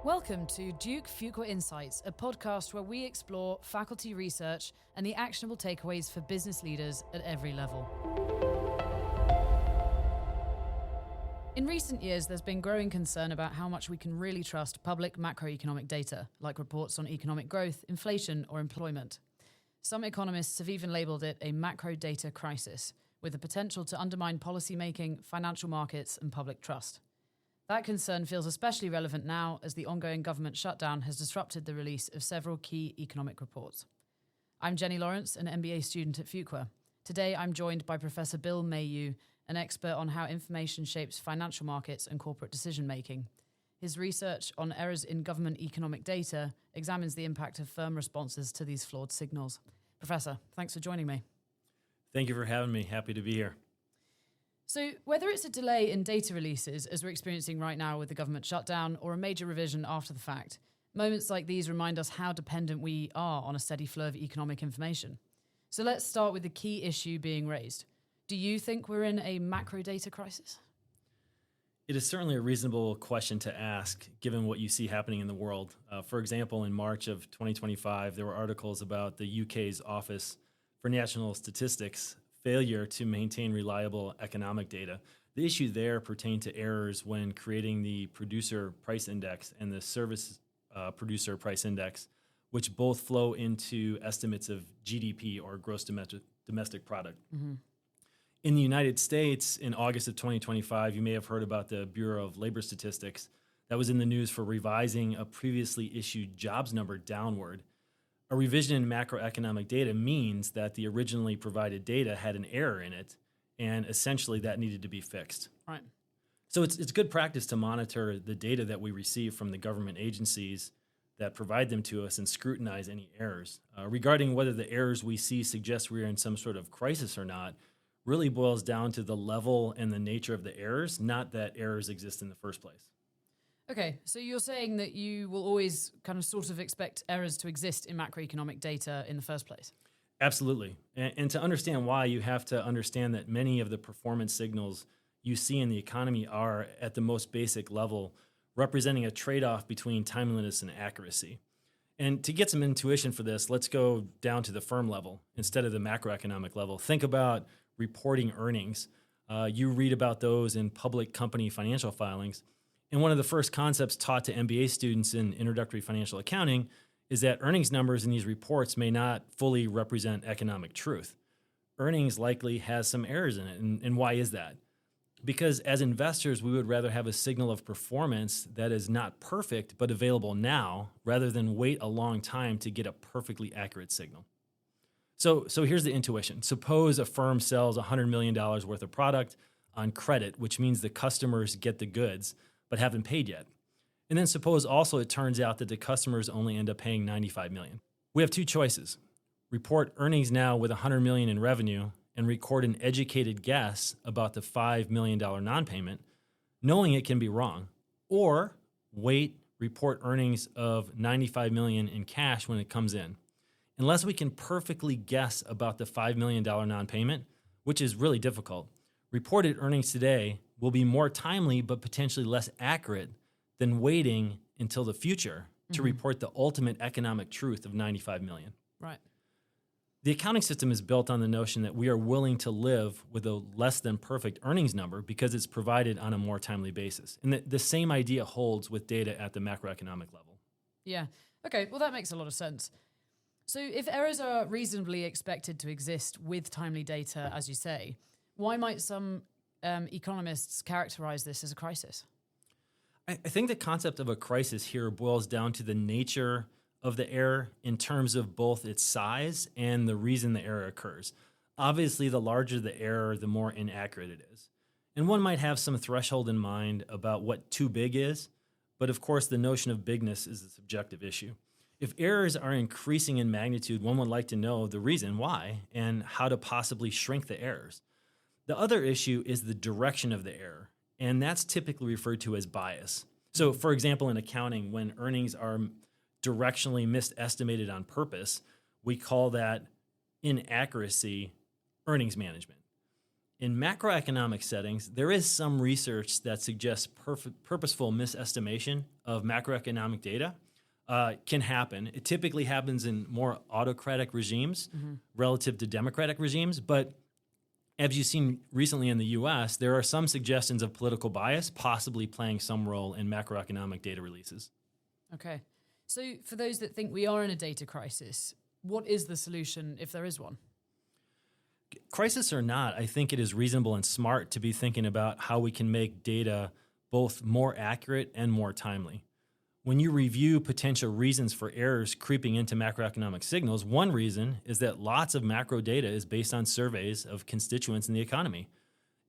Welcome to Duke Fuqua Insights, a podcast where we explore faculty research and the actionable takeaways for business leaders at every level. In recent years, there's been growing concern about how much we can really trust public macroeconomic data, like reports on economic growth, inflation, or employment. Some economists have even labelled it a macro data crisis, with the potential to undermine policymaking, financial markets, and public trust. That concern feels especially relevant now as the ongoing government shutdown has disrupted the release of several key economic reports. I'm Jenny Lawrence, an MBA student at Fuqua. Today I'm joined by Professor Bill Mayew, an expert on how information shapes financial markets and corporate decision-making. His research on errors in government economic data examines the impact of firm responses to these flawed signals. Professor, thanks for joining me. Thank you for having me. Happy to be here. So whether it's a delay in data releases, as we're experiencing right now with the government shutdown, or a major revision after the fact, moments like these remind us how dependent we are on a steady flow of economic information. So let's start with the key issue being raised. Do you think we're in a macro data crisis? It is certainly a reasonable question to ask, given what you see happening in the world. For example, in March of 2025, there were articles about the UK's Office for National Statistics failure to maintain reliable economic data. The issue there pertained to errors when creating the producer price index and the service producer price index, which both flow into estimates of GDP, or gross domestic product. Mm-hmm. In the United States, in August of 2025, you may have heard about the Bureau of Labor Statistics that was in the news for revising a previously issued jobs number downward. A revision in macroeconomic data means that the originally provided data had an error in it, and essentially that needed to be fixed. Right. So it's good practice to monitor the data that we receive from the government agencies that provide them to us and scrutinize any errors. Regarding whether the errors we see suggest we're in some sort of crisis or not, really boils down to the level and the nature of the errors, not that errors exist in the first place. Okay, so you're saying that you will always kind of sort of expect errors to exist in macroeconomic data in the first place? Absolutely. And to understand why, you have to understand that many of the performance signals you see in the economy are, at the most basic level, representing a trade-off between timeliness and accuracy. And to get some intuition for this, let's go down to the firm level instead of the macroeconomic level. Think about reporting earnings. You read about those in public company financial filings. And one of the first concepts taught to MBA students in introductory financial accounting is that earnings numbers in these reports may not fully represent economic truth. Earnings likely has some errors in it. And why is that? Because as investors, we would rather have a signal of performance that is not perfect but available now, rather than wait a long time to get a perfectly accurate signal. So here's the intuition. Suppose a firm sells $100 million worth of product on credit, which means the customers get the goods but haven't paid yet. And then suppose also it turns out that the customers only end up paying $95 million. We have two choices. Report earnings now with $100 million in revenue and record an educated guess about the $5 million non-payment, knowing it can be wrong. Or wait, report earnings of $95 million in cash when it comes in. Unless we can perfectly guess about the $5 million non-payment, which is really difficult, reported earnings today will be more timely but potentially less accurate than waiting until the future to report the ultimate economic truth of $95 million. Right. The accounting system is built on the notion that we are willing to live with a less than perfect earnings number because it's provided on a more timely basis. And the same idea holds with data at the macroeconomic level. Yeah. Okay, well, that makes a lot of sense. So if errors are reasonably expected to exist with timely data, as you say, why might some economists characterize this as a crisis? I think the concept of a crisis here boils down to the nature of the error in terms of both its size and the reason the error occurs. Obviously, the larger the error, the more inaccurate it is. And one might have some threshold in mind about what too big is, but of course the notion of bigness is a subjective issue. If errors are increasing in magnitude, one would like to know the reason why and how to possibly shrink the errors. The other issue is the direction of the error, and that's typically referred to as bias. So, for example, in accounting, when earnings are directionally misestimated on purpose, we call that inaccuracy earnings management. In macroeconomic settings, there is some research that suggests purposeful misestimation of macroeconomic data can happen. It typically happens in more autocratic regimes relative to democratic regimes. But as you've seen recently in the US, there are some suggestions of political bias possibly playing some role in macroeconomic data releases. Okay. So for those that think we are in a data crisis, what is the solution if there is one? Crisis or not, I think it is reasonable and smart to be thinking about how we can make data both more accurate and more timely. When you review potential reasons for errors creeping into macroeconomic signals, one reason is that lots of macro data is based on surveys of constituents in the economy,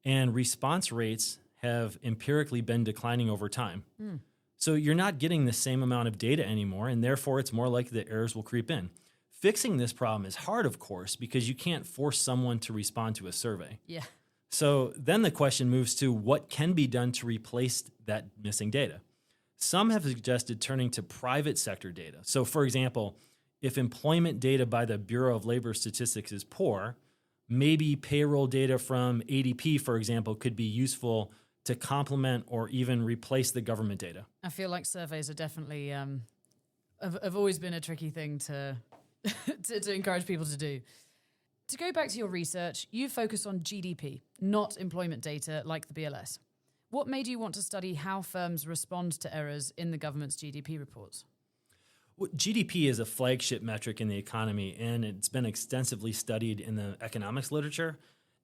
and response rates have empirically been declining over time. So you're not getting the same amount of data anymore, and therefore it's more likely that errors will creep in. Fixing this problem is hard, of course, because you can't force someone to respond to a survey. Yeah. So then the question moves to what can be done to replace that missing data. Some have suggested turning to private sector data. So for example, if employment data by the Bureau of Labor Statistics is poor, maybe payroll data from ADP, for example, could be useful to complement or even replace the government data. I feel like surveys are definitely have always been a tricky thing to to encourage people to do. To go back to your research, you focus on GDP, not employment data like the BLS. What made you want to study how firms respond to errors in the government's GDP reports? Well, GDP is a flagship metric in the economy, and it's been extensively studied in the economics literature.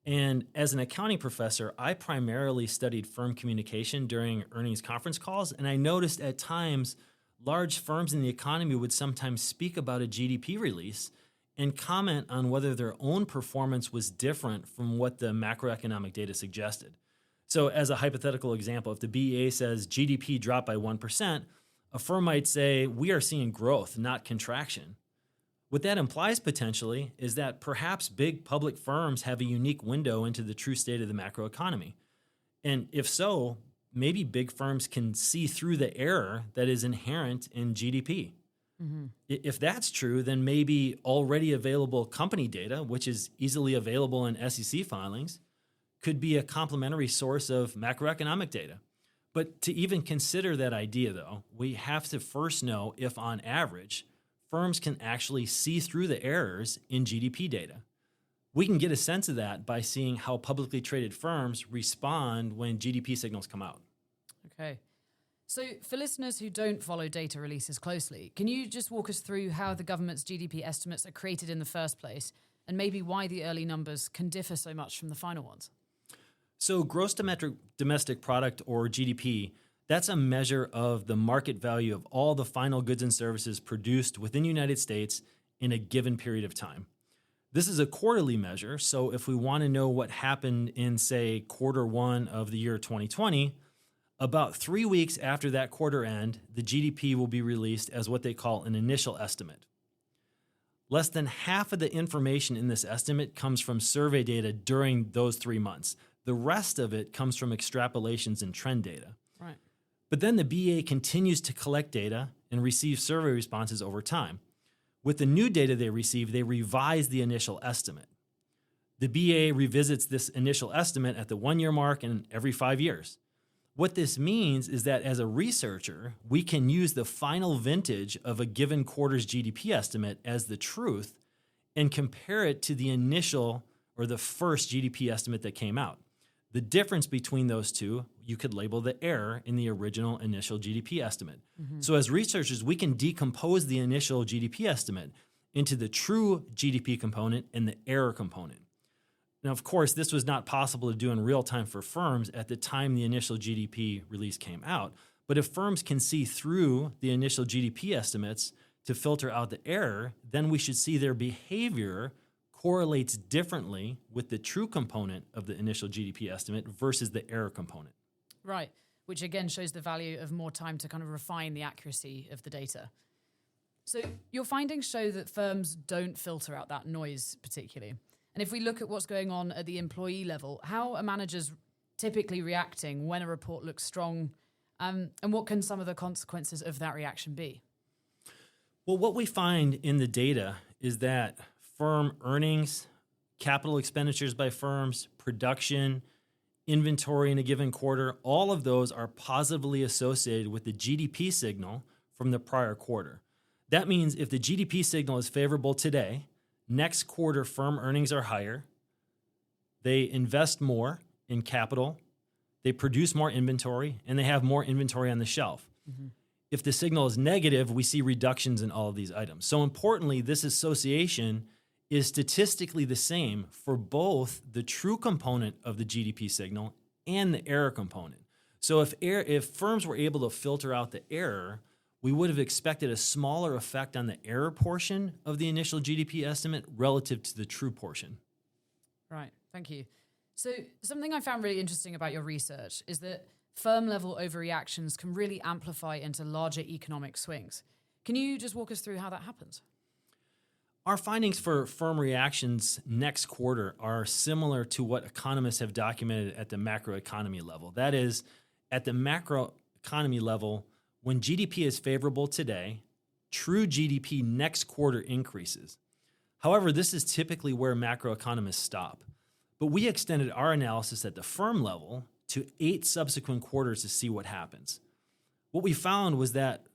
And as an accounting professor, I primarily studied firm communication during earnings conference calls, and I noticed at times large firms in the economy would sometimes speak about a GDP release and comment on whether their own performance was different from what the macroeconomic data suggested. So as a hypothetical example, if the BEA says GDP dropped by 1%, a firm might say, we are seeing growth, not contraction. What that implies potentially is that perhaps big public firms have a unique window into the true state of the macroeconomy. And if so, maybe big firms can see through the error that is inherent in GDP. If that's true, then maybe already available company data, which is easily available in SEC filings, could be a complementary source of macroeconomic data. But to even consider that idea, though, we have to first know if, on average, firms can actually see through the errors in GDP data. We can get a sense of that by seeing how publicly traded firms respond when GDP signals come out. Okay. So for listeners who don't follow data releases closely, can you just walk us through how the government's GDP estimates are created in the first place and maybe why the early numbers can differ so much from the final ones? So gross domestic product, or GDP, that's a measure of the market value of all the final goods and services produced within the United States in a given period of time. This is a quarterly measure, so if we want to know what happened in, say, quarter one of the year 2020, about 3 weeks after that quarter end, the GDP will be released as what they call an initial estimate. Less than half of the information in this estimate comes from survey data during those 3 months. The rest of it comes from extrapolations and trend data. Right. But then the BA continues to collect data and receive survey responses over time. With the new data they receive, they revise the initial estimate. The BA revisits this initial estimate at the 1-year mark and every 5 years. What this means is that as a researcher, we can use the final vintage of a given quarter's GDP estimate as the truth and compare it to the initial or the first GDP estimate that came out. The difference between those two, you could label the error in the original initial GDP estimate. So as researchers, we can decompose the initial GDP estimate into the true GDP component and the error component. Now, of course, this was not possible to do in real time for firms at the time the initial GDP release came out. But if firms can see through the initial GDP estimates to filter out the error, then we should see their behavior correlates differently with the true component of the initial GDP estimate versus the error component. Right, which again shows the value of more time to kind of refine the accuracy of the data. So your findings show that firms don't filter out that noise particularly. And if we look at what's going on at the employee level, how are managers typically reacting when a report looks strong? And what can some of the consequences of that reaction be? Well, what we find in the data is that firm earnings, capital expenditures by firms, production, inventory in a given quarter, all of those are positively associated with the GDP signal from the prior quarter. That means if the GDP signal is favorable today, next quarter firm earnings are higher, they invest more in capital, they produce more inventory, and they have more inventory on the shelf. Mm-hmm. If the signal is negative, we see reductions in all of these items. So importantly, this association is statistically the same for both the true component of the GDP signal and the error component. So if firms were able to filter out the error, we would have expected a smaller effect on the error portion of the initial GDP estimate relative to the true portion. Right, thank you. So something I found really interesting about your research is that firm-level overreactions can really amplify into larger economic swings. Can you just walk us through how that happens? Our findings for firm reactions next quarter are similar to what economists have documented at the macroeconomy level. That is, at the macroeconomy level, when GDP is favorable today, true GDP next quarter increases. However, this is typically where macroeconomists stop. But we extended our analysis at the firm level to 8 subsequent quarters to see what happens. What we found was that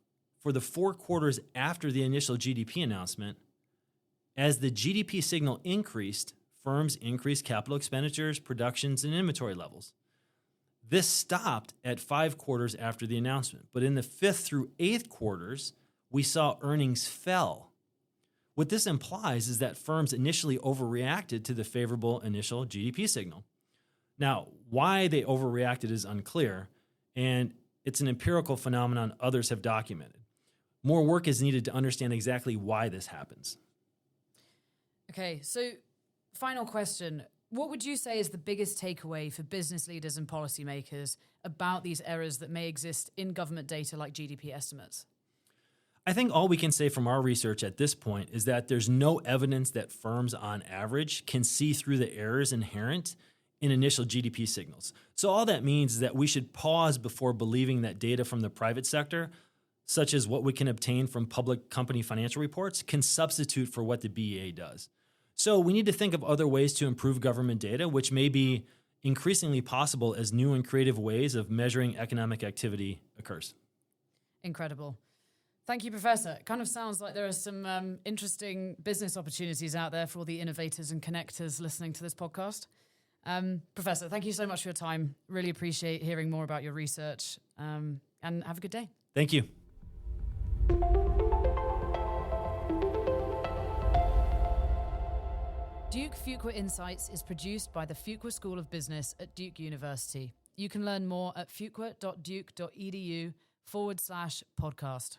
for the 4 quarters after the initial GDP announcement, as the GDP signal increased, firms increased capital expenditures, productions, and inventory levels. This stopped at 5 quarters after the announcement, but in the 5th through 8th quarters, we saw earnings fell. What this implies is that firms initially overreacted to the favorable initial GDP signal. Now, why they overreacted is unclear, and it's an empirical phenomenon others have documented. More work is needed to understand exactly why this happens. Okay, so final question. What would you say is the biggest takeaway for business leaders and policymakers about these errors that may exist in government data like GDP estimates? I think all we can say from our research at this point is that there's no evidence that firms on average can see through the errors inherent in initial GDP signals. So all that means is that we should pause before believing that data from the private sector, such as what we can obtain from public company financial reports, can substitute for what the BEA does. So we need to think of other ways to improve government data, which may be increasingly possible as new and creative ways of measuring economic activity occurs. Incredible. Thank you, Professor. It kind of sounds like there are some interesting business opportunities out there for all the innovators and connectors listening to this podcast. Professor, thank you so much for your time. Really appreciate hearing more about your research, and have a good day. Thank you. Duke Fuqua Insights is produced by the Fuqua School of Business at Duke University. You can learn more at fuqua.duke.edu/podcast.